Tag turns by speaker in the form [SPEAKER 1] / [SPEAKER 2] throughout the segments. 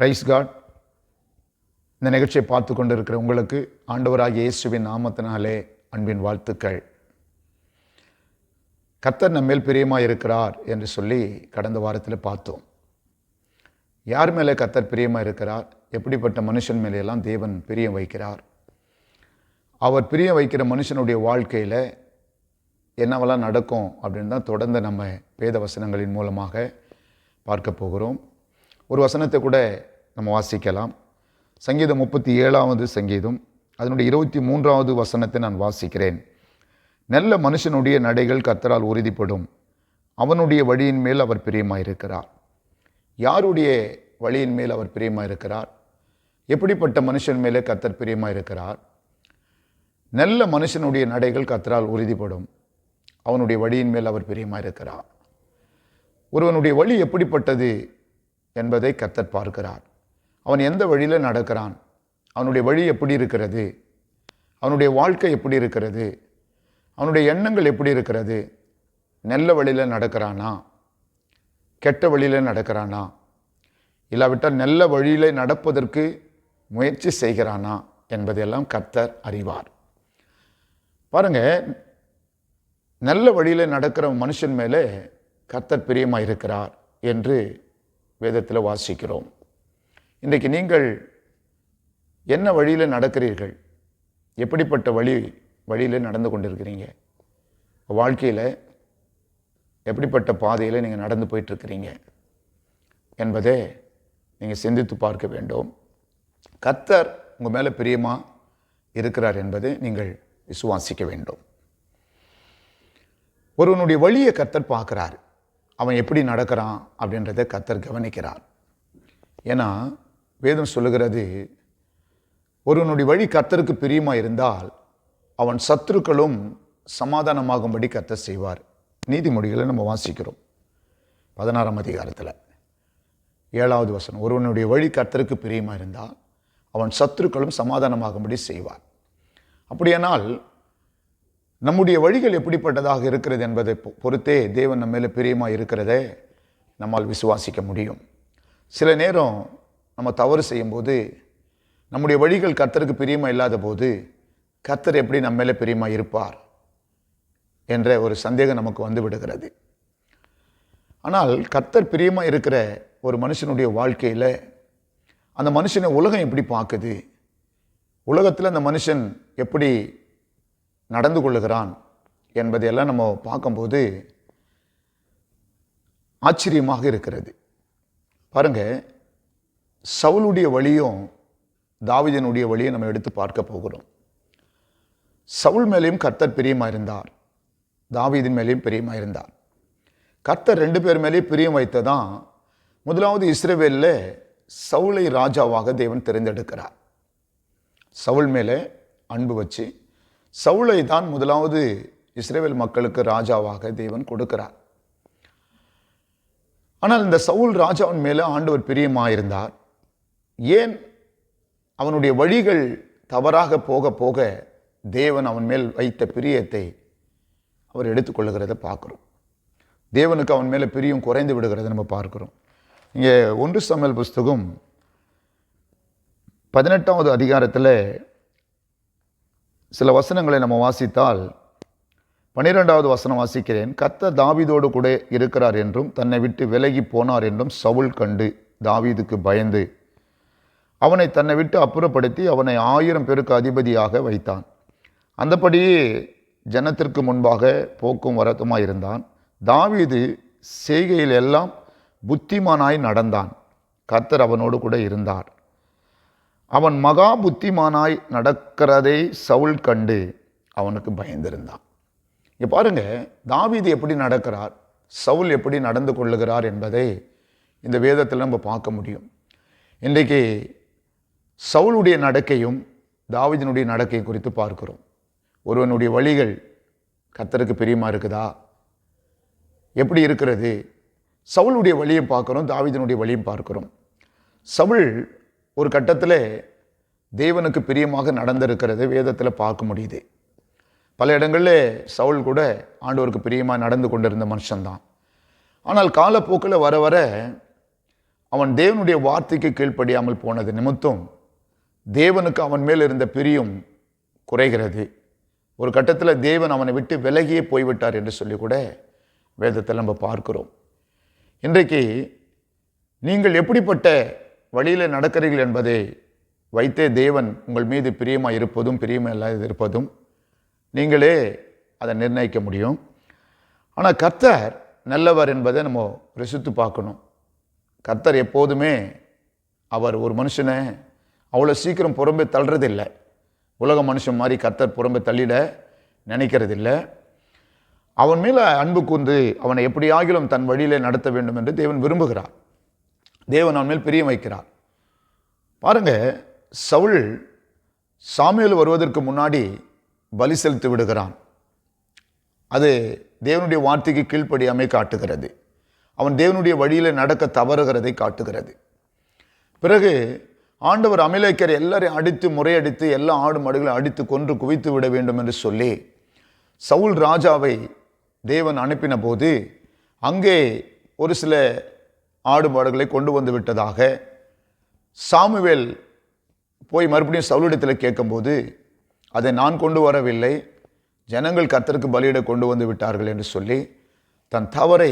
[SPEAKER 1] Price God. இந்த நிகழ்ச்சியை பார்த்து கொண்டிருக்கிற உங்களுக்கு ஆண்டவராகிய இயேசுவின் நாமத்தினாலே அன்பின் வாழ்த்துக்கள். கர்த்தர் நம்மேல் பிரியமாக இருக்கிறார் என்று சொல்லி கடந்த வாரத்தில் பார்த்தோம். யார் மேலே கர்த்தர் பிரியமாக இருக்கிறார், எப்படிப்பட்ட மனுஷன் மேலையெல்லாம் தேவன் பிரியம் வைக்கிறார், அவர் பிரியம் வைக்கிற மனுஷனுடைய வாழ்க்கையில் என்னவெல்லாம் நடக்கும் அப்படின்னு தான் தொடர்ந்து நம்ம வேத வசனங்களின் மூலமாக பார்க்க போகிறோம். ஒரு வசனத்தை கூட நம்ம வாசிக்கலாம். சங்கீதம் 37வது சங்கீதம் அதனுடைய 23வது வசனத்தை நான் வாசிக்கிறேன். நல்ல மனுஷனுடைய நடைகள் கர்த்தரால் உறுதிப்படும், அவனுடைய வழியின் மேல் அவர் பிரியமாயிருக்கிறார். யாருடைய வழியின் மேல் அவர் பிரியமாயிருக்கிறார்? எப்படிப்பட்ட மனுஷன் மேலே கர்த்தர் பிரியமாயிருக்கிறார்? நல்ல மனுஷனுடைய நடைகள் கர்த்தரால் உறுதிப்படும், அவனுடைய வழியின் மேல் அவர் பிரியமாயிருக்கிறார். ஒருவனுடைய வழி எப்படிப்பட்டது என்பதை கர்த்தர் பார்க்கிறார். அவன் எந்த வழியில் நடக்கிறான், அவனுடைய வழி எப்படி இருக்கிறது, அவனுடைய வாழ்க்கை எப்படி இருக்கிறது, அவனுடைய எண்ணங்கள் எப்படி இருக்கிறது, நல்ல வழியில் நடக்கிறானா, கெட்ட வழியில் நடக்கிறானா, இல்லாவிட்டால் நல்ல வழியில் நடப்பதற்கு முயற்சி செய்கிறானா என்பதையெல்லாம் கர்த்தர் அறிவார். பாருங்க, நல்ல வழியில் நடக்கிற மனுஷன் மேலே கர்த்தர் பிரியமாக இருக்கிறார் என்று வேதத்தில் வாசிக்கிறோம். இன்றைக்கு நீங்கள் என்ன வழியில் நடக்கிறீர்கள், எப்படிப்பட்ட வழியில் நடந்து கொண்டிருக்கிறீங்க, வாழ்க்கையில் எப்படிப்பட்ட பாதையில் நீங்கள் நடந்து போயிட்டுருக்கிறீங்க என்பதை நீங்கள் சிந்தித்து பார்க்க வேண்டும். கர்த்தர் உங்கள் மேலே பிரியமாக இருக்கிறார் என்பதை நீங்கள் விசுவாசிக்க வேண்டும். ஒருவனுடைய வழியை கர்த்தர் பார்க்குறார், அவன் எப்படி நடக்கிறான் அப்படின்றத கர்த்தர் கவனிக்கிறார். ஏன்னா வேதம் சொல்லுகிறது, ஒருவனுடைய வழி கர்த்தருக்கு பிரியமாக இருந்தால் அவன் சத்துருக்களும் சமாதானமாகும்படி கர்த்தர் செய்வார். நீதிமொழிகளை நம்ம வாசிக்கிறோம் 16ஆம் அதிகாரத்தில் 7வது வசனம். ஒருவனுடைய வழி கர்த்தருக்கு பிரியமாக இருந்தால் அவன் சத்துருக்களும் சமாதானமாகும்படி செய்வார். அப்படியானால் நம்முடைய வழிகள் எப்படிப்பட்டதாக இருக்கிறது என்பதை பொறுத்தே தேவன் நம்ம மேலே பிரியமாக இருக்கிறதே நம்மால் விசுவாசிக்க முடியும். சில நேரம் நம்ம தவறு செய்யும்போது, நம்முடைய வழிகள் கர்த்தருக்கு பிரியமாக இல்லாத போது கர்த்தர் எப்படி நம்ம மேலே பிரியமாக இருப்பார் என்ற ஒரு சந்தேகம் நமக்கு வந்து விடுகிறது. ஆனால் கர்த்தர் பிரியமாக இருக்கிற ஒரு மனுஷனுடைய வாழ்க்கையில் அந்த மனுஷனை உலகம் எப்படி பார்க்குது, உலகத்தில் அந்த மனுஷன் எப்படி நடந்து கொள்ளுகிறான் என்பதையெல்லாம் நம்ம பார்க்கும்போது ஆச்சரியமாக இருக்கிறது. பாருங்க, சவுலுடைய வழியும் தாவீதினுடைய வழியும் நம்ம எடுத்து பார்க்க போகிறோம். சவுல் மேலேயும் கர்த்தர் பிரியமாக இருந்தார், தாவீதின் மேலேயும் பிரியமாக இருந்தார். கர்த்தர் 2 பேர் மேலேயும் பிரியம் வைத்ததான் முதலாவது இஸ்ரவேலில் சவுலை ராஜாவாக தேவன் தெரிந்தெடுக்கிறார். சவுல் மேலே அன்பு வச்சு சவுலை தான் முதலாவது இஸ்ரவேல் மக்களுக்கு ராஜாவாக தேவன் கொடுக்கிறார். ஆனால் இந்த சவுல் ராஜாவின் மேலே ஆண்டவர் பிரியமாயிருந்தார். ஏன்? அவனுடைய வழிகள் தவறாக போக போக தேவன் அவன் மேல் வைத்த பிரியத்தை அவர் எடுத்துக்கொள்ளுகிறத பார்க்குறோம். தேவனுக்கு அவன் மேலே பிரியம் குறைந்து விடுகிறத நம்ம பார்க்குறோம். இங்கே 1 சாமுவேல் புஸ்தகம் 18வது அதிகாரத்தில் சில வசனங்களை நம்ம வாசித்தால் 12வது வசனம் வாசிக்கிறேன். கர்த்தர் தாவீதோடு கூட இருக்கிறார் என்றும் தன்னை விட்டு விலகி போனார் என்றும் சவுல் கண்டு தாவீதுக்கு பயந்து அவனை தன்னை விட்டு அப்புறப்படுத்தி அவனை 1000 பேருக்கு அதிபதியாக வைத்தான். அந்தபடியே ஜனத்திற்கு முன்பாக போக்கும் வரத்துமாய் இருந்தான். தாவீது செய்கையில் எல்லாம் புத்திமானாய் நடந்தான், கர்த்தர் அவனோடு கூட இருந்தார். அவன் மகா புத்திமானாய் நடக்கிறதை சவுல் கண்டு அவனுக்கு பயந்திருந்தான். இங்கே பாருங்க, தாவீது எப்படி நடக்கிறார், சவுல் எப்படி நடந்து கொள்ளுகிறார் என்பதை இந்த வேதத்தில் நம்ம பார்க்க முடியும். இன்றைக்கு சவுலுடைய நடக்கையும் தாவீதினுடைய நடக்கையும் குறித்து பார்க்கிறோம். ஒருவனுடைய வழிகள் கர்த்தருக்கு பிரியமாக இருக்குதா, எப்படி இருக்கிறது? சவுலுடைய வழியும் பார்க்குறோம், தாவீதினுடைய வழியும் பார்க்கிறோம். சவுல் ஒரு கட்டத்தில் தேவனுக்கு பிரியமாக நடந்திருக்கிறது வேதத்தில் பார்க்க முடியுது. பல இடங்களில் சவுல் கூட ஆண்டவருக்கு பிரியமாக நடந்து கொண்டிருந்த மனுஷன்தான். ஆனால் காலப்போக்கில் வர வர அவன் தேவனுடைய வார்த்தைக்கு கீழ்ப்படியாமல் போனது நிமித்தம் தேவனுக்கு அவன் மேல் இருந்த பிரியம் குறைகிறது. ஒரு கட்டத்தில் தேவன் அவனை விட்டு விலகியே போய்விட்டார் என்று சொல்லி கூட வேதத்தில் நம்ம பார்க்கிறோம். இன்றைக்கு நீங்கள் எப்படிப்பட்ட வழியில் நடக்கிறீர்கள் என்பதை வைத்தே தேவன் உங்கள் மீது பிரியமாக இருப்பதும் பிரியமில்லாத இருப்பதும் நீங்களே அதை நிர்ணயிக்க முடியும். ஆனால் கர்த்தர் நல்லவர் என்பதை நம்ம ருசித்து பார்க்கணும். கர்த்தர் எப்போதுமே அவர் ஒரு மனுஷனை அவ்வளோ சீக்கிரம் புறம்பே தள்ளுறதில்லை. உலக மனுஷன் மாதிரி கர்த்தர் புறம்பே தள்ளிட நினைக்கிறதில்லை. அவன் மேலே அன்பு கூர்ந்து அவனை எப்படியாகிலும் தன் வழியிலே நடத்த வேண்டும் என்று தேவன் விரும்புகிறார். தேவன் அவன் மேல் பிரியம் வைக்கிறார். பாருங்க, சவுல் சாமுவேல் வருவதற்கு முன்னாடி பலி செலுத்தி விடுகிறான். அது தேவனுடைய வார்த்தைக்கு கீழ்ப்படியாமை காட்டுகிறது. அவன் தேவனுடைய வழியில் நடக்க தவறுகிறதை காட்டுகிறது. பிறகு ஆண்டவர் அமலேக்கரை எல்லாரையும் அடித்து முறையடித்து எல்லா ஆடு மாடுகளை அடித்து கொன்று குவித்து விட வேண்டும் என்று சொல்லி சவுல் ராஜாவை தேவன் அனுப்பின போது அங்கே ஒரு சில ஆடு மாடுகளை கொண்டு வந்து விட்டதாக சாமுவேல் போய் மறுபடியும் சவுலிடத்தில் கேட்கும்போது அதை நான் கொண்டு வரவில்லை, ஜனங்கள் கர்த்தருக்கு பலியிட கொண்டு வந்து விட்டார்கள் என்று சொல்லி தன் தவறை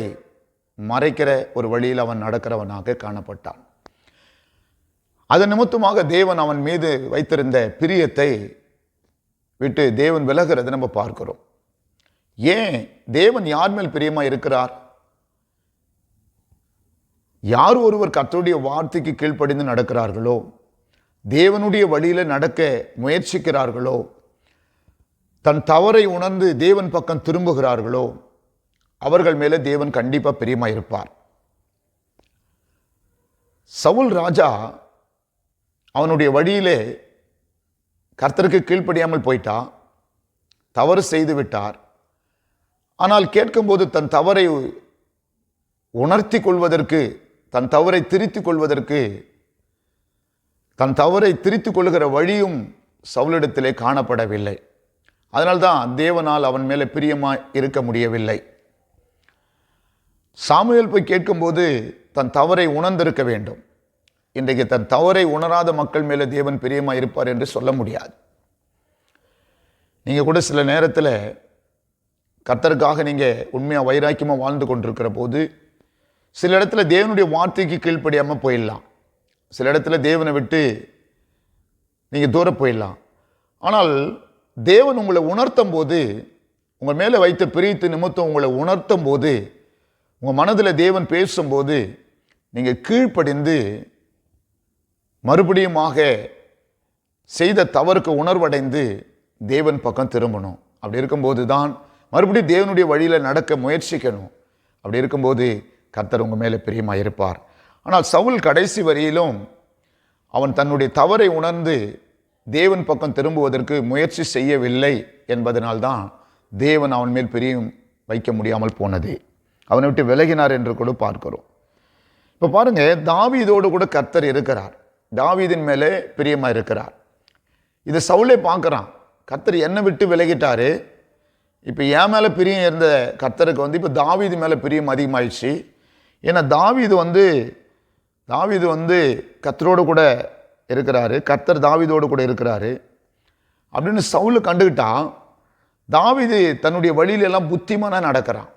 [SPEAKER 1] மறைக்கிற ஒரு வழியில் அவன் நடக்கிறவனாக காணப்பட்டான். அதன் நிமித்தமாக தேவன் அவன் மீது வைத்திருந்த பிரியத்தை விட்டு தேவன் விலகிறதை நம்ம பார்க்கிறோம். ஏன் தேவன் யார் மேல் பிரியமா இருக்கிறார்? யார் ஒருவர் கர்த்தருடைய வார்த்தைக்கு கீழ்ப்படிந்து நடக்கிறார்களோ, தேவனுடைய வழியில நடக்க முயற்சிக்கிறார்களோ, தன் தவறை உணர்ந்து தேவன் பக்கம் திரும்புகிறார்களோ, அவர்கள் மேலே தேவன் கண்டிப்பா பிரியமா இருப்பார். சவுல் ராஜா அவனுடைய வழியிலே கர்த்தருக்கு கீழ்ப்படியாமல் போயிட்டா, தவறு செய்து விட்டார். ஆனால் கேட்கும்போது தன் தவறை உணர்த்தி கொள்வதற்கு, தன் தவறை திருத்திக் கொள்வதற்கு, தன் தவறை திருத்திக் கொள்ளுகிற வழியும் சவுலிடத்திலே காணப்படவில்லை. அதனால்தான் தேவனால் அவன் மேலே பிரியமாய் இருக்க முடியவில்லை. சாமுவேல் போய் கேட்கும்போது தன் தவறை உணர்ந்திருக்க வேண்டும். இன்றைக்கு தன் தவறை உணராத மக்கள் மேலே தேவன் பிரியமாக இருப்பார் என்று சொல்ல முடியாது. நீங்கள் கூட சில நேரத்தில் கர்த்தருக்காக நீங்கள் உண்மையாக வைராக்கியமாக வாழ்ந்து கொண்டிருக்கிற போது சில இடத்துல தேவனுடைய வார்த்தைக்கு கீழ்ப்படியாமல் போயிடலாம். சில இடத்துல தேவனை விட்டு நீங்கள் தூர போயிடலாம். ஆனால் தேவன் உங்களை உணர்த்தும் போது, உங்கள் மேலே வைத்த பிரியத்து நிமித்தம் உங்களை உணர்த்தும் போது, உங்கள் மனதில் தேவன் பேசும்போது நீங்கள் கீழ்ப்படிந்து மறுபடியுமாக செய்த தவறுக்கு உணர்வடைந்து தேவன் பக்கம் திரும்பணும். அப்படி இருக்கும்போது தான் மறுபடியும் தேவனுடைய வழியில் நடக்க முயற்சிக்கணும். அப்படி இருக்கும்போது கர்த்தர் உங்கள் மேலே பிரியமாக இருப்பார். ஆனால் சவுல் கடைசி வரையிலும் அவன் தன்னுடைய தவறை உணர்ந்து தேவன் பக்கம் திரும்புவதற்கு முயற்சி செய்யவில்லை என்பதனால்தான் தேவன் அவன் மேல் பிரியம் வைக்க முடியாமல் போனது. அவனை விட்டு விலகினார் என்று கூட பார்க்கிறோம். இப்போ பாருங்க, தாவீதோடு கூட கர்த்தர் இருக்கிறார். தாவீதின் மேலே பிரியமாக இருக்கிறார். இதை சவுலே பார்க்குறான். கர்த்தர் என்னை விட்டு விலகிட்டாரு, இப்போ என் மேலே பிரியம் இருந்த கர்த்தருக்கு இப்போ தாவீது மேலே பிரியம் அதிகமாகிடுச்சு. ஏன்னா தாவீது கர்த்தரோடு கூட இருக்கிறாரு, கர்த்தர் தாவீதோடு கூட இருக்கிறாரு அப்படின்னு சவுல் கண்டுக்கிட்டான். தாவீது தன்னுடைய வழியிலெல்லாம் புத்திமானா நடக்கிறான்.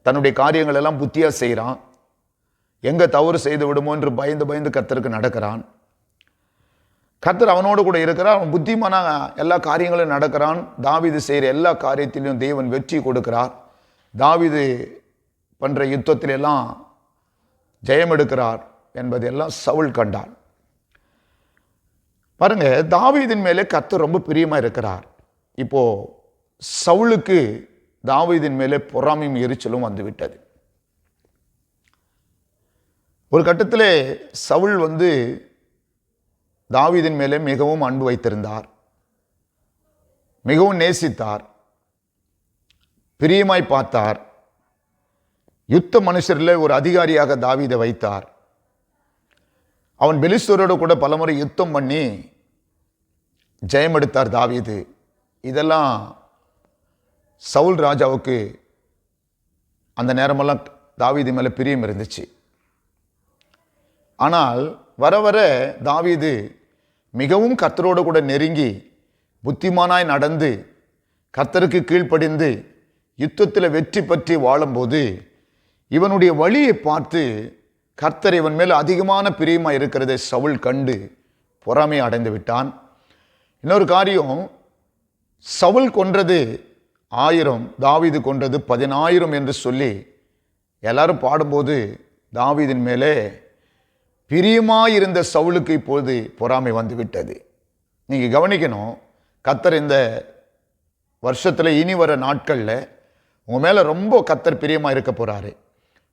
[SPEAKER 1] தன்னுடைய காரியங்கள் எல்லாம் புத்தியாக செய்கிறான். எங்கே தவறு செய்து விடுமோ என்று பயந்து பயந்து கர்த்தருக்கு நடக்கிறான். கர்த்தர் அவனோடு கூட இருக்கிறான். அவன் புத்திமானா எல்லா காரியங்களும் நடக்கிறான். தாவீது செய்கிற எல்லா காரியத்திலையும் தேவன் வெற்றி கொடுக்கிறார். தாவீது பண்ணுற யுத்தத்திலெல்லாம் ஜெயம் எடுக்கிறார் என்பதெல்லாம் சவுல் கண்டான். பாருங்க, தாவீதின் மேலே கர்த்தர் ரொம்ப பிரியமாக இருக்கிறார். இப்போ சவுலுக்கு தாவீதின் மேலே பொறாமையும் எரிச்சலும் வந்துவிட்டது. ஒரு கட்டத்தில் சவுல் தாவீதின் மேலே மிகவும் அன்பு வைத்திருந்தார், மிகவும் நேசித்தார், பிரியமாய் பார்த்தார். யுத்த மனுஷரில் ஒரு அதிகாரியாக தாவீதை வைத்தார். அவன் பெலிஸ்தரோடு கூட பலமுறை யுத்தம் பண்ணி ஜெயம் எடுத்தார் தாவீது. இதெல்லாம் சவுல் ராஜாவுக்கு அந்த நேரமெல்லாம் தாவீது மேலே பிரியம் இருந்துச்சு. ஆனால் வர வர தாவீது மிகவும் கர்த்தரோடு கூட நெருங்கி புத்திமானாய் நடந்து கர்த்தருக்கு கீழ்ப்படிந்து யுத்தத்தில் வெற்றி பற்றி வாழும்போது இவனுடைய வழியை பார்த்து கர்த்தர் இவன் மேல் அதிகமான பிரியமாக இருக்கிறதை சவுல் கண்டு பொறாமை அடைந்து விட்டான். இன்னொரு காரியம், சவுல் கொன்றது 1000, தாவீது கொன்றது 10,000 என்று சொல்லி எல்லாரும் பாடும்போது தாவீதின் மேலே பிரியமாயிருந்த சவுலுக்கு இப்போது பொறாமை வந்து விட்டது. நீங்கள் கவனிக்கணும், கர்த்தர் இந்த வருஷத்தில் இனி வர நாட்களில் உங்கள் மேலே ரொம்ப கர்த்தர் பிரியமாக இருக்க போகிறாரு.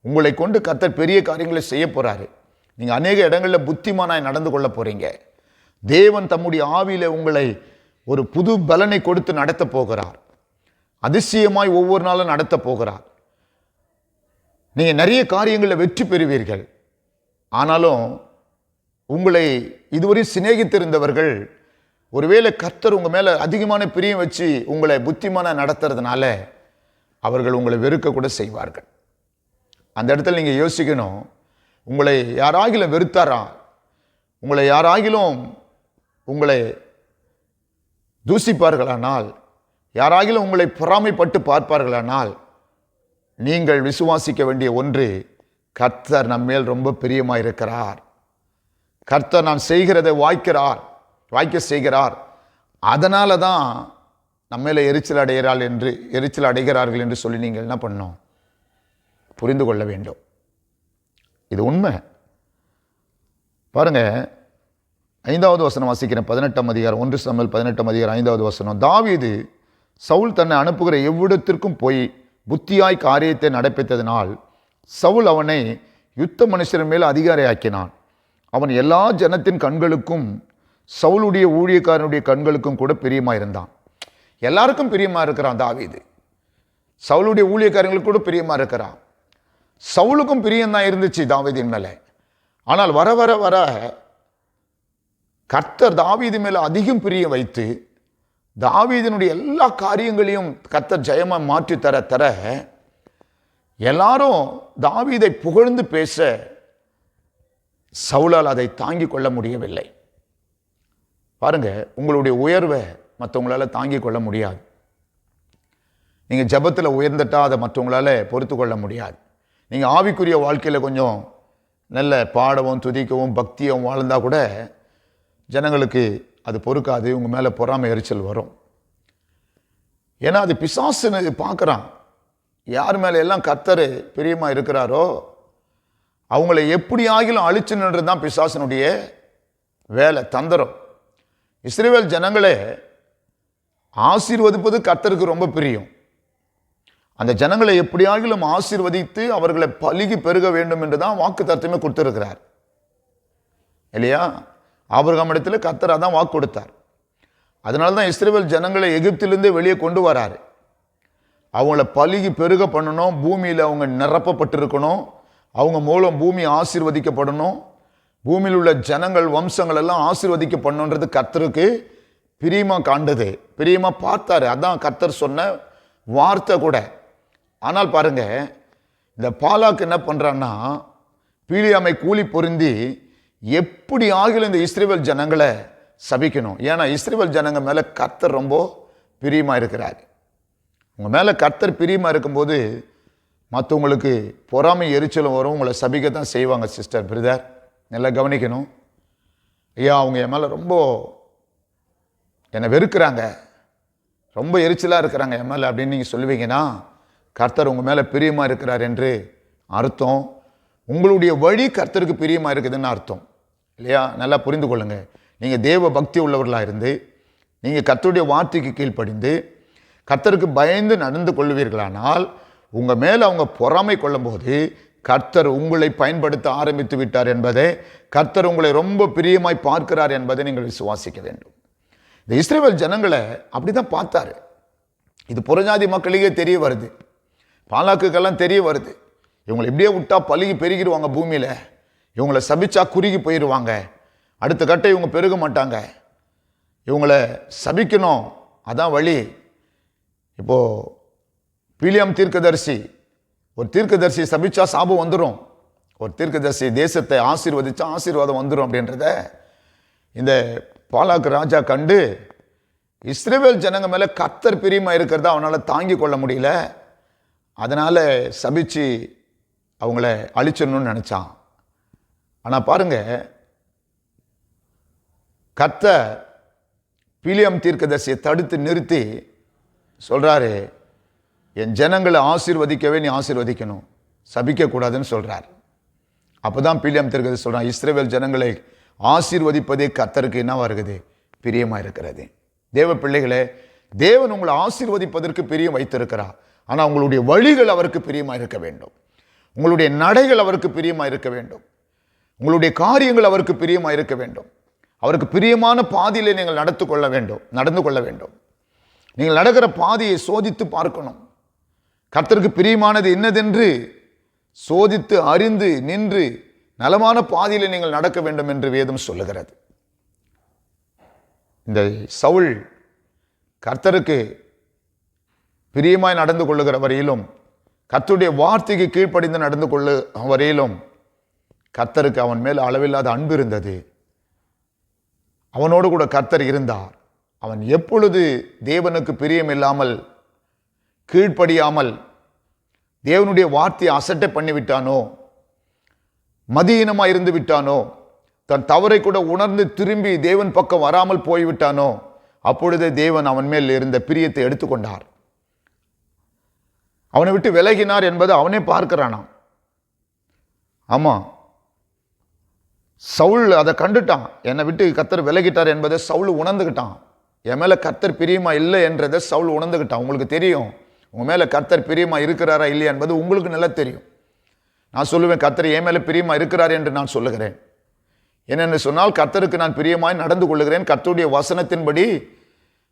[SPEAKER 1] உங்களை கொண்டு கர்த்தர் பெரிய காரியங்களை செய்ய போகிறாரு. நீங்கள் அநேக இடங்களில் புத்திமானாய் நடந்து கொள்ள போகிறீங்க. தேவன் தம்முடைய ஆவியில் உங்களை ஒரு புது பலனை கொடுத்து நடத்த போகிறார். அதிசயமாய் ஒவ்வொரு நாளும் நடத்த போகிறார். நீங்கள் நிறைய காரியங்களில் வெற்றி பெறுவீர்கள். ஆனாலும் உங்களை இதுவரை சிநேகித்திருந்தவர்கள் ஒருவேளை கர்த்தர் உங்கள் மேலே அதிகமான பிரியம் வச்சு உங்களை புத்திமான நடத்துறதுனால அவர்கள் உங்களை வெறுக்க கூட செய்வார்கள். அந்த இடத்துல நீங்கள் யோசிக்கணும், உங்களை யாராகிலும் வெறுத்தாரா, உங்களை யாராகிலும் உங்களை தூசிப்பார்களானால், யாராகிலும் உங்களை பொறாமைப்பட்டு பார்ப்பார்களானால், நீங்கள் விசுவாசிக்க வேண்டிய ஒன்று, கர்த்தர் நம்மேல் ரொம்ப பிரியமாக இருக்கிறார். கர்த்தர் நான் செய்கிறதை வாய்க்க செய்கிறார். அதனால தான் நம்மேல எரிச்சல் அடைகிறார்கள் என்று சொல்லி நீங்கள் என்ன பண்ணணும், புரிந்து கொள்ள வேண்டும். இது உண்மை. பாருங்க, 5வது வசனம் வாசிக்கிறேன். 18ஆம் அதிகாரம், 1 சாமுவேல் 18ஆம் அதிகாரம் 5வது வசனம். தாவீது சவுல் தன்னை அனுப்புகிற எவ்விடத்திற்கும் போய் புத்தியாய் காரியத்தை நடப்பித்ததினால் சவுல் அவனை யுத்த மனுஷரின் மேல் அதிகாரியாக்கினான். அவன் எல்லா ஜனத்தின் கண்களுக்கும் சவுலுடைய ஊழியக்காரனுடைய கண்களுக்கும் கூட பிரியமாக இருந்தான். எல்லாருக்கும் பிரியமாக இருக்கிறான் தாவீது. சவுலுடைய ஊழியக்காரங்களுக்கு கூட பிரியமாக இருக்கிறான். சவுலுக்கும் பிரியம்தான் இருந்துச்சு தாவீதின் மேலே. ஆனால் வர வர வர கர்த்தர் தாவீது மேலே அதிகம் பிரியம் வைத்து தாவீதினுடைய எல்லா காரியங்களையும் கர்த்தர் ஜெயமாக மாற்றி தர எல்லாரும் தாவீதை புகழ்ந்து பேச சவுலால் அதை தாங்கிக் கொள்ள முடியவில்லை. பாருங்க, உங்களுடைய உயர்வை மற்றவங்களால தாங்கிக் கொள்ள முடியாது. நீங்கள் ஜெபத்தில் உயர்ந்துட்டா அதை மற்றவங்களால பொறுத்து கொள்ள முடியாது. நீங்கள் ஆவிக்குரிய வாழ்க்கையில் கொஞ்சம் நல்ல பாடவும் துதிக்கவும் பக்தியும் வாழ்ந்தால் கூட ஜனங்களுக்கு அது பொறுக்காது. உங்கள் மேலே பொறாமை எரிச்சல் வரும். ஏன்னா அது பிசாசுன்னு பார்க்குறான். யார் மேலே எல்லாம் கர்த்தர் பிரியமாக இருக்கிறாரோ அவங்கள எப்படி ஆகிலும் அழிச்சுன்றது தான் பிசாசனுடைய வேலை, தந்திரம். இஸ்ரவேல் ஜனங்களே ஆசீர்வதிப்பது கர்த்தருக்கு ரொம்ப பிரியம். அந்த ஜனங்களை எப்படியாகிலும் ஆசீர்வதித்து அவர்களை பலுகி பெருக வேண்டும் என்று தான் வாக்கு தத்தமே கொடுத்துருக்கிறார் இல்லையா? ஆபிரகாம் இடத்துல கர்த்தர் அதான் வாக்கு கொடுத்தார். அதனால தான் இஸ்ரவேல் ஜனங்களை எகிப்திலிருந்தே வெளியே கொண்டு வராரு. அவங்கள பலுகி பெருக பண்ணணும், பூமியில் அவங்க நிரப்பப்பட்டிருக்கணும், அவங்க மூலம் பூமி ஆசீர்வதிக்கப்படணும், பூமியில் உள்ள ஜனங்கள் வம்சங்கள் எல்லாம் ஆசீர்வதிக்கப்படணுன்றது கர்த்தருக்கு பிரியமாக காண்டது, பிரியமாக பார்த்தாரு. அதான் கர்த்தர் சொன்ன வார்த்தை கூட. ஆனால் பாருங்க, இந்த பாலாக்கு என்ன பண்ணுறான்னா, பீலியாமை கூலி பொருந்தி எப்படி ஆகிலும் இந்த இஸ்ரவேல் ஜனங்களை சபிக்கணும். ஏன்னா இஸ்ரவேல் ஜனங்க மேலே கர்த்தர் ரொம்ப பிரியமாக இருக்கிறார். உங்கள் மேலே கர்த்தர் பிரியமாக இருக்கும்போது மற்றவங்களுக்கு பொறாமை எரிச்சலும் வரும், உங்களை சபிக்கத்தான் செய்வாங்க. சிஸ்டர், பிரதர், நல்லா கவனிக்கணும். ஐயா, அவங்க என் மேலே ரொம்ப என்னை வெறுக்கிறாங்க, ரொம்ப எரிச்சலாக இருக்கிறாங்க என் மேலே அப்படின்னு நீங்கள் சொல்லுவீங்கன்னா கர்த்தர் உங்கள் மேலே பிரியமாக இருக்கிறார் என்று அர்த்தம். உங்களுடைய வழி கர்த்தருக்கு பிரியமாக இருக்குதுன்னு அர்த்தம் இல்லையா? நல்லா புரிந்து கொள்ளுங்க. நீங்கள் தேவ பக்தி உள்ளவர்களாக இருந்து நீங்கள் கர்த்தருடைய வார்த்தைக்கு கீழ்ப்படிந்து கர்த்தருக்கு பயந்து நடந்து கொள்வீர்களானால் உங்கள் மேலே அவங்க பொறாமை கொள்ளும்போது கர்த்தர் உங்களை பயன்படுத்த ஆரம்பித்து விட்டார் என்பதை, கர்த்தர் உங்களை ரொம்ப பிரியமாய் பார்க்கிறார் என்பதை நீங்கள் விசுவாசிக்க வேண்டும். இந்த இஸ்ரவேல் ஜனங்களை அப்படி தான் பார்த்தாரு. இது புறஜாதி மக்களுக்கே தெரிய வருது, பாலாக்குக்கெல்லாம் தெரிய வருது. இவங்களை இப்படியே விட்டா பலுகி பெருகிடுவாங்க பூமியில், இவங்களை சபிச்சா குறுகி போயிடுவாங்க, அடுத்த கட்டை இவங்க பெருக மாட்டாங்க, இவங்களை சபிக்கணும், அதான் வழி. இப்போது பீலியாம் தீர்க்கதரிசி, ஒரு தீர்க்கதரிசி சபிச்சா சாபம் வந்துடும். ஒரு தீர்க்கதரிசி தேசத்தை ஆசீர்வதிச்சா ஆசீர்வாதம் வந்துடும் அப்படின்றத இந்த பாலாக்கு ராஜா கண்டு இஸ்ரவேல் ஜனங்க மேலே கர்த்தர் பிரியமாக இருக்கிறத அவனால் தாங்கி கொள்ள முடியல. அதனால் சபிச்சு அவங்கள அழிச்சிடணும்னு நினச்சான். ஆனால் பாருங்க, கர்த்தர் பிலியாம் தீர்க்கதரிசியை தடுத்து நிறுத்தி சொல்கிறாரு, என் ஜனங்களை ஆசீர்வதிக்கவே நீ ஆசீர்வதிக்கணும், சபிக்கக்கூடாதுன்னு சொல்கிறார். அப்போ தான் பிலியாம் தீர்க்கதரிசி சொல்கிறான், இஸ்ரவேல் ஜனங்களை ஆசீர்வதிப்பதே கர்த்தருக்கு என்னவா இருக்குது? பிரியமாக இருக்கிறது. தேவ பிள்ளைகளே, தேவன் உங்களை ஆசீர்வதிப்பதற்கு பிரியம் வைத்திருக்கிறார். ஆனால் உங்களுடைய வழிகள் அவருக்கு பிரியமாக இருக்க வேண்டும். உங்களுடைய நடைகள் அவருக்கு பிரியமாக இருக்க வேண்டும். உங்களுடைய காரியங்கள் அவருக்கு பிரியமாக இருக்க வேண்டும். அவருக்கு பிரியமான பாதையில் நீங்கள் நடந்து கொள்ள வேண்டும். நீங்கள் நடக்கிற பாதையை சோதித்து பார்க்கணும். கர்த்தருக்கு பிரியமானது என்னதென்று சோதித்து அறிந்து நின்று நலமான பாதையில் நீங்கள் நடக்க வேண்டும் என்று வேதம் சொல்லுகிறது. இந்த சவுல் கர்த்தருக்கு பிரியமாய் நடந்து கொள்ளுகிற வரையிலும், கர்த்தருடைய வார்த்தைக்கு கீழ்ப்படிந்து நடந்து கொள்ள வரையிலும் கர்த்தருக்கு அவன் மேல் அளவில்லாத அன்பு இருந்தது. அவனோடு கூட கர்த்தர் இருந்தார். அவன் எப்பொழுது தேவனுக்கு பிரியம் இல்லாமல் கீழ்ப்படியாமல் தேவனுடைய வார்த்தையை அசட்டை பண்ணிவிட்டானோ, மதியீனமாக இருந்து விட்டானோ, தன் தவறை கூட உணர்ந்து திரும்பி தேவன் பக்கம் வராமல் போய்விட்டானோ, அப்பொழுதே தேவன் அவன் மேல் இருந்த பிரியத்தை எடுத்துக்கொண்டார். அவனை விட்டு விலகினார் என்பது அவனே பார்க்கிறானாம். ஆமாம், சவுல் அதை கண்டுட்டான். என்னை விட்டு கர்த்தர் விலகிட்டார் என்பதை சவுல் உணர்ந்துக்கிட்டான். என் மேலே கர்த்தர் பிரியமா இல்லை என்றதை சவுல் உணர்ந்துக்கிட்டான். உங்களுக்கு தெரியும், உங்கள் மேலே கர்த்தர் பிரியமா இருக்கிறாரா இல்லையா என்பது உங்களுக்கு நல்லா தெரியும். நான் சொல்லுவேன், கர்த்தர் என் மேலே பிரியமா இருக்கிறார் என்று நான் சொல்லுகிறேன். என்னென்னு சொன்னால், கர்த்தருக்கு நான் பிரியமாய் நடந்து கொள்ளுகிறேன். கர்த்தருடைய வசனத்தின்படி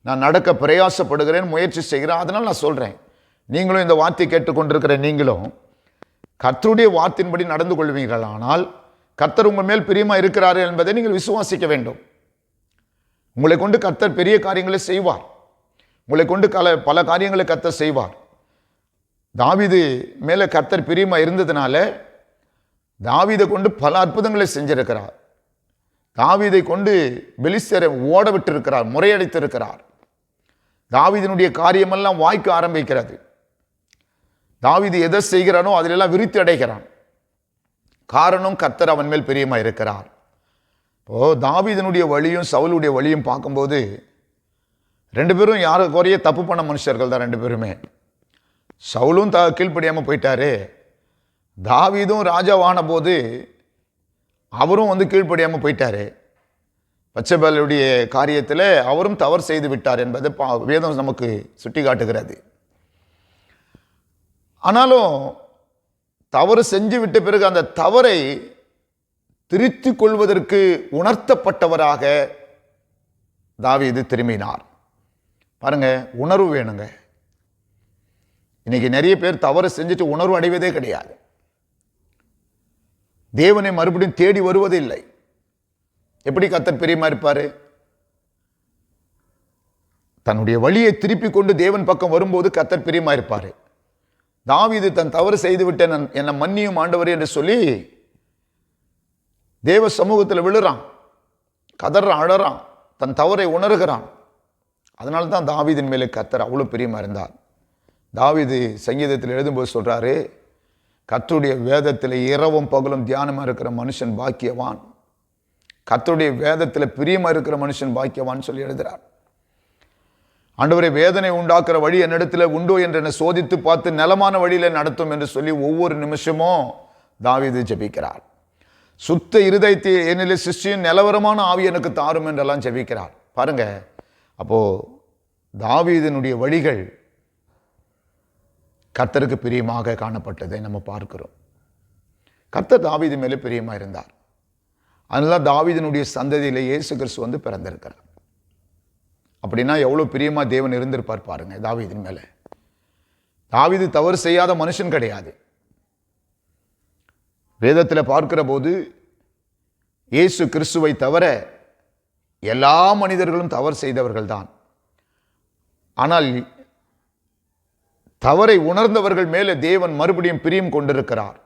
[SPEAKER 1] நான் நடக்க பிரயாசப்படுகிறேன், முயற்சி செய்கிறேன். அதனால் நான் சொல்கிறேன், நீங்களும் இந்த வார்த்தை கேட்டுக்கொண்டிருக்கிற நீங்களும் கர்த்தருடைய வார்த்தையின்படி நடந்து கொள்வீர்கள். ஆனால் கர்த்தர் உங்கள் மேல் பிரியமா இருக்கிறார் என்பதை நீங்கள் விசுவாசிக்க வேண்டும். உங்களை கொண்டு கர்த்தர் பெரிய காரியங்களை செய்வார். உங்களை கொண்டு பல காரியங்களை கர்த்தர் செய்வார். தாவீது மேலே கர்த்தர் பிரியமா இருந்ததுனால தாவீதை கொண்டு பல அற்புதங்களை செஞ்சிருக்கிறார். தாவீதை கொண்டு பெலிஸ்தரை ஓட விட்டிருக்கிறார், முறையடித்திருக்கிறார். தாவீதினுடைய காரியமெல்லாம் வாய்க்க ஆரம்பிக்கிறது. தாவீது எதை செய்கிறானோ அதிலெல்லாம் விருத்தி அடைகிறான். காரணம், கர்த்தர் அவன் மேல் பிரியமா இருக்கிறார். தாவீதினுடைய வழியும் சவுலுடைய வழியும் பார்க்கும்போது ரெண்டு பேரும் யாரை குறைய தப்பு பண்ண மனுஷர்கள் தான் ரெண்டு பேருமே. சவுலும் கீழ்ப்படியாமல் போயிட்டாரு. தாவீதும் ராஜாவான போது அவரும் கீழ்ப்படியாமல் போயிட்டாரு. பச்சைபாலுடைய காரியத்தில் அவரும் தவறு செய்து விட்டார் என்பதை வேதம் நமக்கு சுட்டி காட்டுகிறது. ஆனாலும் தவறு செஞ்சு விட்ட பிறகு அந்த தவறை திருத்தி கொள்வதற்கு உணர்த்தப்பட்டவராக தாவீது திரும்பினார். பாருங்க, உணர்வு வேணுங்க. இன்னைக்கு நிறைய பேர் தவறு செஞ்சுட்டு உணர்வு அடைவதே கிடையாது. தேவனை மறுபடியும் தேடி வருவதில்லை. எப்படி கர்த்தர் பிரியமா இருப்பாரு? தன்னுடைய வழியை திருப்பி கொண்டு தேவன் பக்கம் வரும்போது கர்த்தர் பிரியமா இருப்பாரு. தாவீது தன் தவறு செய்து விட்டேன், என்னை மன்னியும் ஆண்டவரே என்று சொல்லி தேவ சமூகத்தில் விழுறான், கதறான், அழறான், தன் தவறை உணர்கிறான். அதனால தான் தாவீதின் மேலே கர்த்தர் அவ்வளோ பிரியமா இருந்தார். தாவீது சங்கீதத்தில் எழுதும்போது சொல்றாரு, கர்த்தருடைய வேதத்தில் இரவும் பகலும் தியானமாக இருக்கிற மனுஷன் பாக்கியவான். கர்த்தருடைய வேதத்தில் பிரியமா இருக்கிற மனுஷன் பாக்கியவான் சொல்லி எழுதுறார். ஆண்டவரே, வேதனை உண்டாக்குற வழி என்னிடத்தில் உண்டோ என்று என்னை சோதித்து பார்த்து நலமான வழியில நடத்தும் என்று சொல்லி ஒவ்வொரு நிமிஷமும் தாவீது ஜெபிக்கிறார். சுத்த இருதயத்தை என்னிலே சிருஷ்டியும் நிலவரமான ஆவி எனக்கு தாரும் என்றெல்லாம் ஜெபிக்கிறார். பாருங்க, அப்போ தாவீதினுடைய வழிகள் கர்த்தருக்கு பிரியமாக காணப்பட்டதை நம்ம பார்க்கிறோம். கர்த்தர் தாவீது மேலே பிரியமா இருந்தார். அதனால தாவீதினுடைய சந்ததியிலே இயேசு கிறிஸ்து பிறந்திருக்கிறார். அப்படின்னா எவ்வளோ பிரியமா தேவன் இருந்திருப்பார் பாருங்க தாவீதின் மேலே. தாவீது தவறு செய்யாத மனுஷன் கிடையாது. வேதத்தில் பார்க்கிற போது இயேசு கிறிஸ்துவை தவிர எல்லா மனிதர்களும் தவறு செய்தவர்கள் தான். ஆனால் தவறை உணர்ந்தவர்கள் மேலே தேவன் மறுபடியும் பிரியம் கொண்டிருக்கிறார்.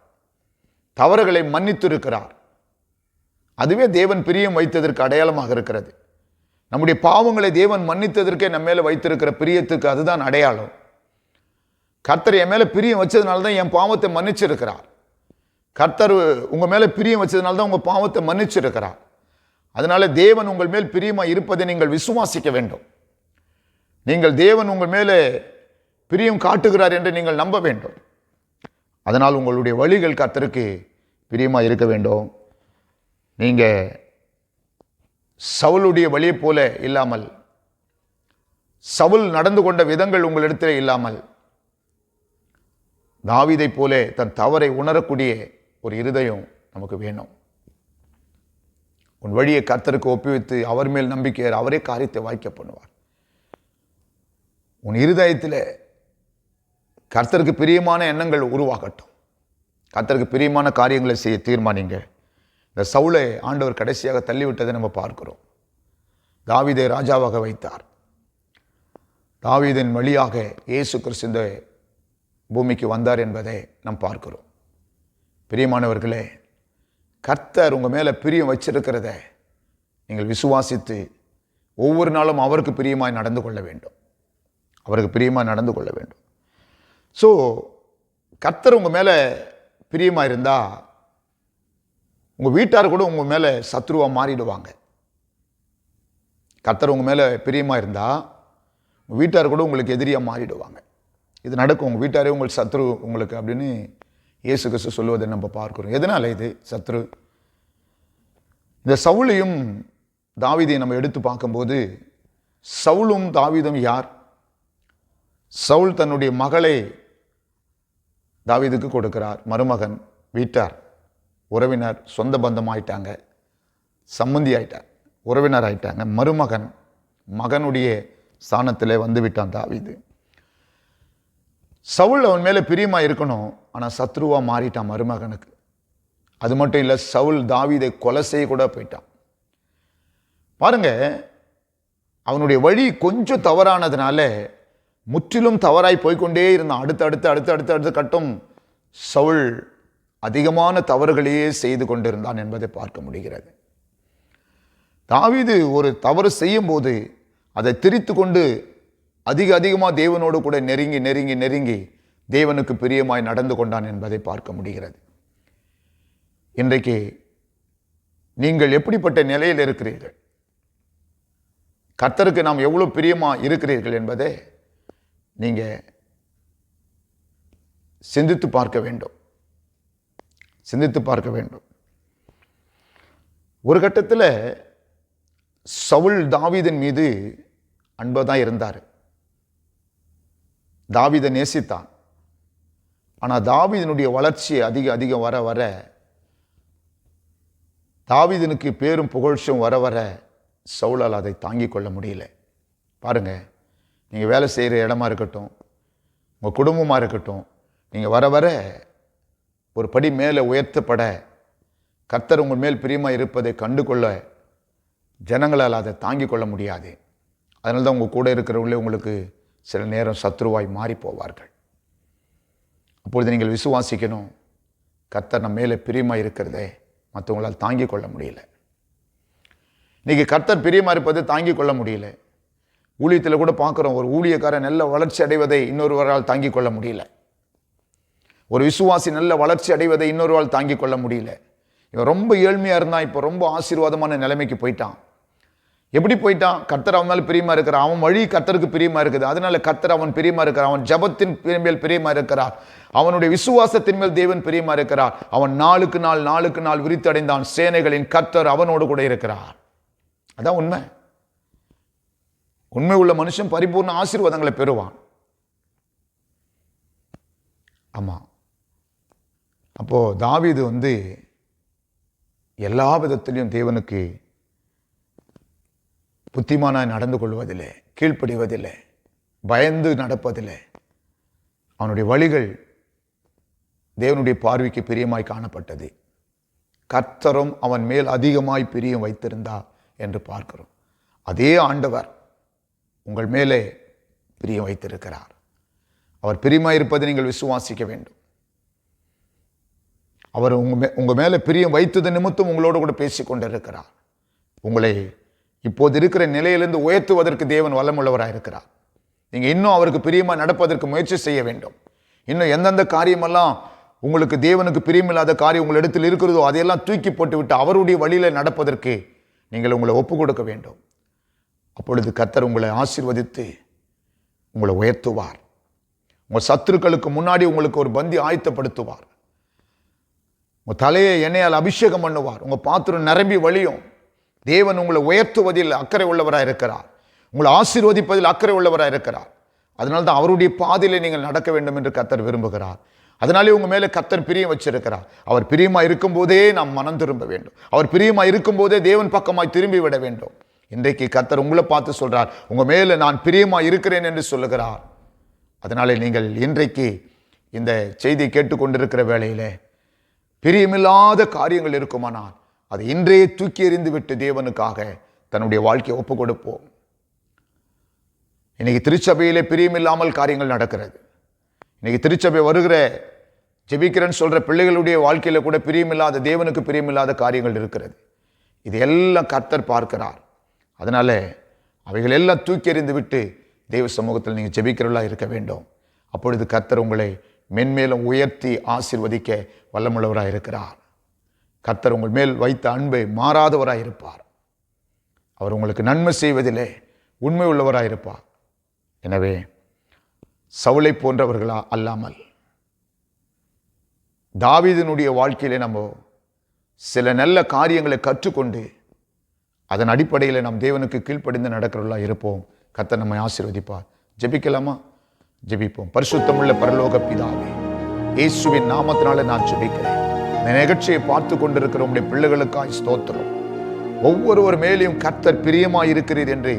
[SPEAKER 1] தவறுகளை மன்னித்திருக்கிறார். அதுவே தேவன் பிரியம் வைத்ததற்கு அடையாளமாக இருக்கிறது. நம்முடைய பாவங்களை தேவன் மன்னித்ததற்கே நம்ம மேலே வைத்திருக்கிற பிரியத்துக்கு அதுதான் அடையாளம். கர்த்தர் என் மேலே பிரியம் வச்சதுனால தான் என் பாவத்தை மன்னிச்சிருக்கிறார். கர்த்தர் உங்கள் மேலே பிரியம் வச்சதுனால தான் உங்கள் பாவத்தை மன்னிச்சிருக்கிறார். அதனால தேவன் உங்கள் மேல் பிரியமாக இருப்பதை நீங்கள் விசுவாசிக்க வேண்டும். நீங்கள் தேவன் உங்கள் மேலே பிரியம் காட்டுகிறார் என்று நீங்கள் நம்ப வேண்டும். அதனால் உங்களுடைய வழிகள் கர்த்தருக்கு பிரியமாக இருக்க வேண்டும். நீங்கள் சவுலுடைய வழியை போல இல்லாமல், சவுல் நடந்து கொண்ட விதங்கள் உங்களிடத்தில் இல்லாமல், தாவீதை போல தன் தவறை உணரக்கூடிய ஒரு இருதயம் நமக்கு வேணும். உன் வழியை கர்த்தருக்கு ஒப்புவித்து அவர் மேல் நம்பிக்கை, அவரே காரியத்தை வாய்க்க பண்ணுவார். உன் இருதயத்தில் கர்த்தருக்கு பிரியமான எண்ணங்கள் உருவாகட்டும். கர்த்தருக்கு பிரியமான காரியங்களை செய்ய தீர்மானிங்க. இந்த சவுலை ஆண்டவர் கடைசியாக தள்ளிவிட்டதை நம்ம பார்க்கிறோம். தாவீதை ராஜாவாக வைத்தார். தாவீதின் வழியாக இயேசு கிறிஸ்து இந்த பூமிக்கு வந்தார் என்பதை நாம் பார்க்கிறோம். பிரியமானவர்களே, கர்த்தர் உங்கள் மேலே பிரியம் வச்சிருக்கிறத நீங்கள் விசுவாசித்து ஒவ்வொரு நாளும் அவருக்கு பிரியமாய் நடந்து கொள்ள வேண்டும். அவருக்கு பிரியமாக நடந்து கொள்ள வேண்டும். ஸோ கர்த்தர் உங்கள் மேலே பிரியமாக இருந்தால் உங்கள் வீட்டார் கூட உங்கள் மேலே சத்ருவாக மாறிடுவாங்க. கர்த்தர் உங்கள் மேலே பிரியமாக இருந்தால் உங்கள் வீட்டார் கூட உங்களுக்கு எதிரியாக மாறிடுவாங்க. இது நடக்கும். உங்கள் வீட்டாரே உங்களுக்கு சத்ரு உங்களுக்கு அப்படின்னு இயேசு கிறிஸ்து சொல்லுவதை நம்ம பார்க்கிறோம். எதனால் இது சத்ரு? இந்த சவுலையும் தாவீதையும் நம்ம எடுத்து பார்க்கும்போது, சவுலும் தாவீதும் யார்? சவுல் தன்னுடைய மகளை தாவீதுக்கு கொடுக்கிறார். மருமகன், வீட்டார், உறவினர், சொந்த பந்தம் ஆயிட்டாங்க, சம்மந்தி ஆயிட்டார், உறவினர் ஆயிட்டாங்க. மருமகன், மகனுடைய ஸ்தானத்தில் வந்து விட்டான் தாவீது. சவுல் அவன் மேலே பிரியமாக இருக்கணும், ஆனால் சத்ருவாக மாறிட்டான் மருமகனுக்கு. அது மட்டும் இல்லை, சவுல் தாவீதை கொலை செய்ய கூட போயிட்டான். பாருங்க, அவனுடைய வழி கொஞ்சம் தவறானதுனால முற்றிலும் தவறாய் போய்கொண்டே இருந்தான். அடுத்து கட்டும் சவுல் அதிகமான தவறுகளையே செய்து கொண்டிருந்தான் என்பதை பார்க்க முடிகிறது. தாவீது ஒரு தவறு செய்யும் போது அதை திரித்து கொண்டு அதிகமாக தேவனோடு கூட நெருங்கி தேவனுக்கு பிரியமாய் நடந்து கொண்டான் என்பதை பார்க்க முடிகிறது. இன்றைக்கு நீங்கள் எப்படிப்பட்ட நிலையில் இருக்கிறீர்கள்? கர்த்தருக்கு நாம் எவ்வளவு பிரியமாக இருக்கிறீர்கள் என்பதை நீங்கள் சிந்தித்து பார்க்க வேண்டும். ஒரு கட்டத்தில் சவுல் தாவீதின் மீது அன்பா தான் இருந்தார். தாவீதை நேசித்தான். ஆனால் தாவீதினுடைய வளர்ச்சி அதிகம் வர தாவீதினுக்கு பேரும் புகழ்ச்சியும் வர சவுலால் அதை தாங்கிக் கொள்ள முடியல. பாருங்க, நீங்கள் வேலை செய்கிற இடமா இருக்கட்டும், உங்கள் குடும்பமாக இருக்கட்டும், நீங்கள் வர ஒரு படி மேலே உயர்த்தப்பட கர்த்தர் உங்கள் மேல் பிரியமாக இருப்பதை கண்டு கொள்ள ஜனங்களால் அதை தாங்கிக் கொள்ள முடியாது. அதனால தான் உங்கள் கூட இருக்கிறவங்களே உங்களுக்கு சில நேரம் சத்ருவாய் மாறி போவார்கள். அப்பொழுது நீங்கள் விசுவாசிக்கணும், கர்த்தர் நம்ம மேலே பிரியமாக இருக்கிறதே மற்றவங்களால் தாங்கிக் கொள்ள முடியல. இன்றைக்கி கர்த்தர் பிரியமாக இருப்பதை தாங்கிக் கொள்ள முடியல. ஊழியத்தில் கூட பார்க்குறோம், ஒரு ஊழியக்காரன் நல்ல வளர்ச்சி அடைவதை இன்னொருவரால் தாங்கிக் கொள்ள முடியல. ஒரு விசுவாசி நல்ல வளர்ச்சி அடைவதை இன்னொருவரால் தாங்கிக் கொள்ள முடியல. இவன் ரொம்ப ஏழ்மையாக இருந்தான், இப்போ ரொம்ப ஆசீர்வாதமான நிலைமைக்கு போயிட்டான். எப்படி போயிட்டான்? கர்த்தர் அவன் மேலே பிரியமாக இருக்கிறான். அவன் வழி கர்த்தருக்கு பிரியமாக இருக்குது. அதனால கர்த்தர் அவன் பிரியமாக இருக்கிறான். அவன் ஜபத்தின் மேல் பிரியமாக இருக்கிறார். அவனுடைய விசுவாசத்தின் மேல் தேவன் பிரியமாக இருக்கிறார். அவன் நாளுக்கு நாள் விரித்தடைந்தான். சேனைகளின் கர்த்தர் அவனோடு கூட இருக்கிறார். அதான் உண்மை. உண்மை உள்ள மனுஷன் பரிபூர்ண ஆசீர்வாதங்களை பெறுவான். ஆமா, அப்போ தாவீது எல்லா விதத்திலையும் தேவனுக்கு புத்திமானாய் நடந்து கொள்வதில்லை, கீழ்ப்படிவதில்லை, பயந்து நடப்பதில்லை. அவனுடைய வழிகள் தேவனுடைய பார்வைக்கு பிரியமாய் காணப்பட்டது. கர்த்தரும் அவன் மேல் அதிகமாய் பிரியம் வைத்திருந்தார் என்று பார்க்கிறோம். அதே ஆண்டவர் உங்கள் மேலே பிரியம் வைத்திருக்கிறார். அவர் பிரியமாய் இருப்பதை நீங்கள் விசுவாசிக்க வேண்டும். அவர் உங்கள் மேலே பிரியம் வைத்தது நிமித்தம் உங்களோடு கூட பேசி கொண்டிருக்கிறார். உங்களை இப்போது இருக்கிற நிலையிலிருந்து உயர்த்துவதற்கு தேவன் வல்லமுள்ளவராக இருக்கிறார். நீங்கள் இன்னும் அவருக்கு பிரியமாக நடப்பதற்கு முயற்சி செய்ய வேண்டும். இன்னும் எந்தெந்த காரியமெல்லாம் உங்களுக்கு தேவனுக்கு பிரியமில்லாத காரியம் உங்கள் இடத்தில் இருக்கிறதோ அதையெல்லாம் தூக்கி போட்டுவிட்டு அவருடைய வழியில் நடப்பதற்கு நீங்கள் உங்களை ஒப்பு கொடுக்க வேண்டும். அப்பொழுது கர்த்தர் உங்களை ஆசீர்வதித்து உங்களை உயர்த்துவார். உங்கள் சத்துருக்களுக்கு முன்னாடி உங்களுக்கு ஒரு பந்தி ஆயத்தப்படுத்துவார். உங்கள் தலையை எண்ணெயால் அபிஷேகம் பண்ணுவார். உங்கள் பாத்திரம் நிரம்பி வழியும். தேவன் உங்களை உயர்த்துவதில் அக்கறை உள்ளவராக இருக்கிறார். உங்களை ஆசீர்வதிப்பதில் அக்கறை உள்ளவராக இருக்கிறார். அதனால தான் அவருடைய பாதையிலே நீங்கள் நடக்க வேண்டும் என்று கர்த்தர் விரும்புகிறார். அதனாலே உங்கள் மேலே கர்த்தர் பிரியம் வச்சிருக்கிறார். அவர் பிரியமாக இருக்கும்போதே நாம் மனம் திரும்ப வேண்டும். அவர் பிரியமாக இருக்கும்போதே தேவன் பக்கமாய் திரும்பி விட வேண்டும். இன்றைக்கு கர்த்தர் உங்களை பார்த்து சொல்றார், உங்கள் மேலே நான் பிரியமாக இருக்கிறேன் என்று சொல்லுகிறார். அதனாலே நீங்கள் இன்றைக்கு இந்த செய்தியை கேட்டுக்கொண்டிருக்கிற வேளையிலே பிரியமில்லாத காரியங்கள் இருக்குமானால் அதை இன்றையே தூக்கி எறிந்து விட்டு தேவனுக்காக தன்னுடைய வாழ்க்கையை ஒப்பு கொடுப்போம். இன்னைக்கு திருச்சபையிலே பிரியமில்லாமல் காரியங்கள் நடக்கிறது. இன்னைக்கு திருச்சபை வருகிற ஜெபிக்கிறேன்னு சொல்ற பிள்ளைகளுடைய வாழ்க்கையில கூட பிரியமில்லாத, தேவனுக்கு பிரியமில்லாத காரியங்கள் இருக்கிறது. இது எல்லாம் கர்த்தர் பார்க்கிறார். அதனால அவைகள் எல்லாம் தூக்கி எறிந்து விட்டு தேவ சமூகத்தில் நீங்கள் ஜெபிக்கிறவர்களாக இருக்க வேண்டும். அப்பொழுது கர்த்தர் உங்களை மென்மேலும் உயர்த்தி ஆசீர்வதிக்க வல்லமுள்ளவராக இருக்கிறார். கர்த்தர் உங்கள் மேல் வைத்த அன்பை மாறாதவராக இருப்பார். அவர் உங்களுக்கு நன்மை செய்வதிலே உண்மை உள்ளவராக இருப்பார். எனவே சவுலை போன்றவர்களா அல்லாமல் தாவீதினுடைய வாழ்க்கையிலே நம்ம சில நல்ல காரியங்களை கற்றுக்கொண்டு அதன் அடிப்படையில் நாம் தேவனுக்கு கீழ்ப்படிந்து நடக்கிறவர்களா இருப்போம். கர்த்தர் நம்மை ஆசீர்வதிப்பார். ஜெபிக்கலாமா? ஜெபிப்போம். பரிசுத்தமுள்ள பரலோக பிதாவே, இயேசுவின் நாமத்தினால நான் ஜெபிக்கிறேன். இந்த நிகழ்ச்சியை பார்த்து கொண்டிருக்கிற உங்களுடைய பிள்ளைகளுக்காய் ஸ்தோத்திரம். ஒவ்வொருவர் மேலேயும் கர்த்தர் பிரியமாய் இருக்கிறீர் என்று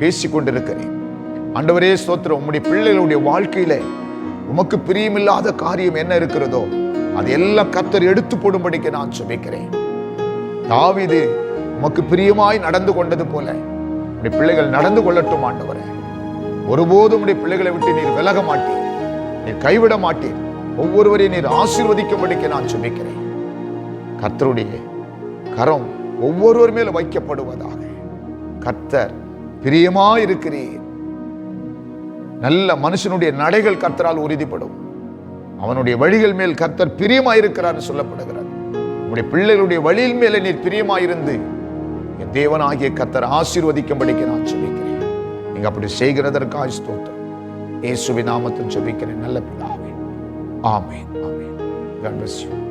[SPEAKER 1] பேசிக்கொண்டிருக்கிறேன். ஆண்டவரே ஸ்தோத்திரம். உம்முடைய பிள்ளைகளுடைய வாழ்க்கையில உமக்கு பிரியமில்லாத காரியம் என்ன இருக்கிறதோ அதையெல்லாம் கர்த்தர் எடுத்து போடும்படிக்கு நான் ஜெபிக்கிறேன். தாவீது உமக்கு பிரியமாய் நடந்து கொண்டது போல உடைய பிள்ளைகள் நடந்து கொள்ளட்டும். ஆண்டவரே, ஒருபோதும் உடைய பிள்ளைகளை விட்டு நீர் விலக மாட்டீர், நீர் கைவிட மாட்டீர். ஒவ்வொருவரையும் நீர் ஆசீர்வதிக்கும்படிக்கு நான் ஜெபிக்கிறேன். கர்த்தருடைய கரம் ஒவ்வொருவர் மேல வைக்கப்படுவதாக. கர்த்தர் பிரியமாய் இருக்கிறீர். நல்ல மனுஷனுடைய நடைகள் கர்த்தரால் உறுதிப்படும். அவனுடைய வழிகள் மேல் கர்த்தர் பிரியமாயிருக்கிறார் சொல்லப்படுகிறார். உங்களுடைய பிள்ளைகளுடைய வழியில் மேலே நீர் பிரியமாயிருந்து என் தேவனாகிய கர்த்தர் ஆசீர்வதிக்கும்படிக்கு நான் ஜெபிக்கிறேன். நீங்க அப்படி செய்கிறதற்காக ஸ்தோத்திரம். இயேசுவின் நாமத்தில் ஜெபிக்கிறேன் நல்ல பிதாவே. ஆமென். ஆமென். God bless you.